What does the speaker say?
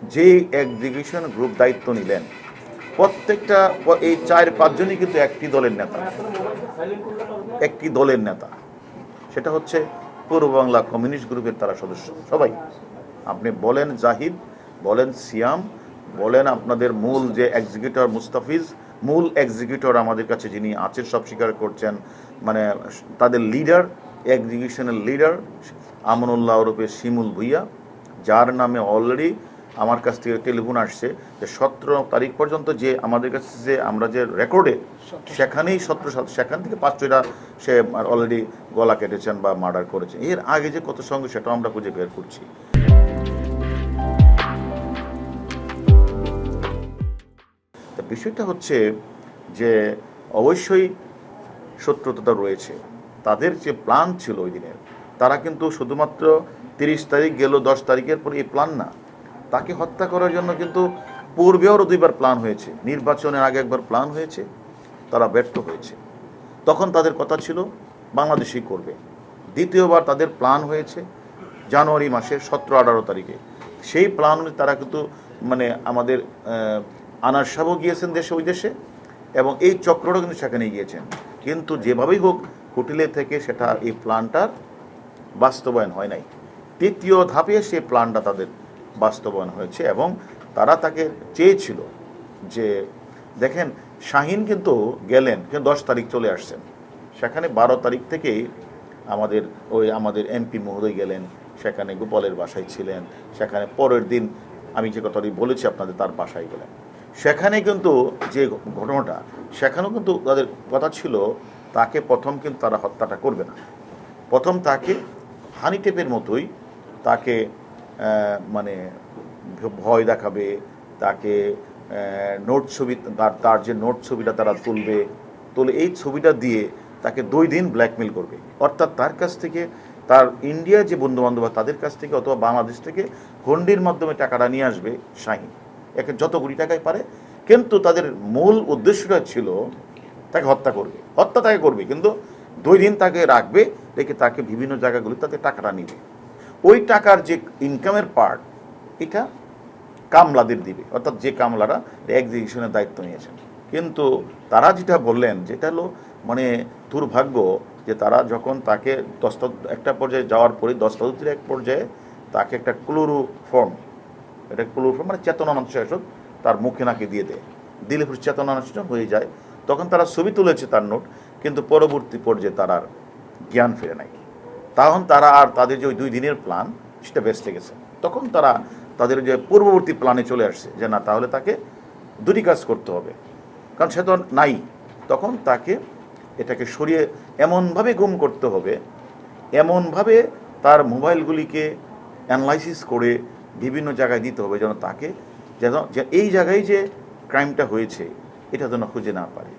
যেই execution group দায়িত্ব নিলেন প্রত্যেকটা এই 4-5 জনই কিন্তু একটি দলের নেতা সেটা হচ্ছে পূর্ব বাংলা কমিউনিস্ট গ্রুপের তারা সদস্য সবাই। আপনি বলেন জাহিদ, বলেন সিয়াম, বলেন আপনাদের মূল যে এক্সিকিউটর মুস্তাফিজ, মূল এক্সিকিউটর আমাদের কাছে যিনি আছেন সব স্বীকার করছেন, মানে তাদের লিডার, এক্সিকিউশনের লিডার আমনুল্লাহ ওরফে শিমুল ভুইয়া, যার নামে অলরেডি আমার কাছ থেকে টেলিফোন আসছে যে 17 তারিখ পর্যন্ত যে আমাদের কাছে যে আমরা যে রেকর্ডে সেখানেই 17 সেখান থেকে 5-6টা সে অলরেডি গলা কেটেছেন বা মার্ডার করেছেন। এর আগে যে কত সঙ্গে সেটাও আমরা খুঁজে বের করছি। বিষয়টা হচ্ছে যে অবশ্যই শত্রুতা রয়েছে। তাদের যে প্ল্যান ছিল ওই দিনের, তারা কিন্তু শুধুমাত্র 30 তারিখ গেল 10 তারিখের পরে এই প্ল্যান না, তাকে হত্যা করার জন্য কিন্তু পূর্বেও 2বার প্ল্যান হয়েছে। নির্বাচনের আগে একবার প্ল্যান হয়েছে, তারা ব্যর্থ হয়েছে। তখন তাদের কথা ছিল বাংলাদেশই করবে। দ্বিতীয়বার তাদের প্ল্যান হয়েছে জানুয়ারি মাসের 17-18 তারিখে। সেই প্ল্যান তারা কিন্তু মানে আমাদের আনার সাহেবও গিয়েছেন দেশে, ওই দেশে, এবং এই চক্রটাও কিন্তু সেখানে গিয়েছেন। কিন্তু যেভাবেই হোক কুটিলে থেকে সেটা এই প্ল্যানটার বাস্তবায়ন হয় নাই। তৃতীয় ধাপে সেই প্ল্যানটা তাদের বাস্তবায়ন হয়েছে এবং তারা তাকে চেয়েছিল যে দেখেন শাহিন কিন্তু গেলেন, কিন্তু 10 তারিখ চলে আসছেন, সেখানে 12 তারিখ থেকেই আমাদের এমপি মহোদয় গেলেন, সেখানে গোপালের বাসায় ছিলেন, সেখানে পরের দিন আমি যে কথাটি বলেছি আপনাদের তার বাসায় গেলেন। সেখানে কিন্তু যে ঘটনাটা, সেখানেও কিন্তু তাদের কথা ছিল তাকে প্রথম কিন্তু তারা হত্যাটা করবে না, প্রথম তাকে হানি টেপের মতোই তাকে মানে ভয় দেখাবে, তাকে নোট ছবি, তার যে নোট ছবিটা তারা তুলে এই ছবিটা দিয়ে তাকে 2 দিন ব্ল্যাকমেল করবে। অর্থাৎ তার কাছ থেকে, তার ইন্ডিয়া যে বন্ধুবান্ধব তাদের কাছ থেকে অথবা বাংলাদেশ থেকে হুন্ডির মাধ্যমে টাকাটা নিয়ে আসবে শাহিন, একে যত কোটি টাকায় পারে। কিন্তু তাদের মূল উদ্দেশ্যটা ছিল তাকে হত্যা তাকে করবে, কিন্তু 2 দিন তাকে রাখবে, রেখে তাকে বিভিন্ন জায়গাগুলি তাতে টাকাটা নিবে। ওই টাকার যে ইনকামের পার্ট এটা কামলাদের দিবে, অর্থাৎ যে কামলারা এক্সিকিউশনের দায়িত্ব নিয়েছেন। কিন্তু তারা যেটা বললেন, যেটা হলো মানে দুর্ভাগ্য, যে তারা যখন তাকে একটা পর্যায়ে যাওয়ার পরে দস্তাবেজের এক পর্যায়ে তাকে একটা ক্লোরোফর্ম মানে চেতনানাশক তার মুখে নাকে দিয়ে দেয়, দিলে পুরো চেতনানাশক হয়ে যায়। তখন তারা ছবি তুলেছে তার নোট, কিন্তু পরবর্তী পর্যায়ে তার আর জ্ঞান ফিরে নাই। তখন তারা আর তাদের যে ওই 2 দিনের প্ল্যান সেটা বেঁচে গেছে। তখন তারা তাদের যে পূর্ববর্তী প্ল্যানে চলে আসছে যে না, তাহলে তাকে 2টি কাজ করতে হবে, কারণ সে তো নাই। তখন তাকে এটাকে সরিয়ে এমনভাবে গুম করতে হবে, এমনভাবে তার মোবাইলগুলিকে অ্যানালাইসিস করে বিভিন্ন জায়গায় দিতে হবে যেন তাকে, যেন এই জায়গায় যে ক্রাইমটা হয়েছে এটা যেন খুঁজে না পারে।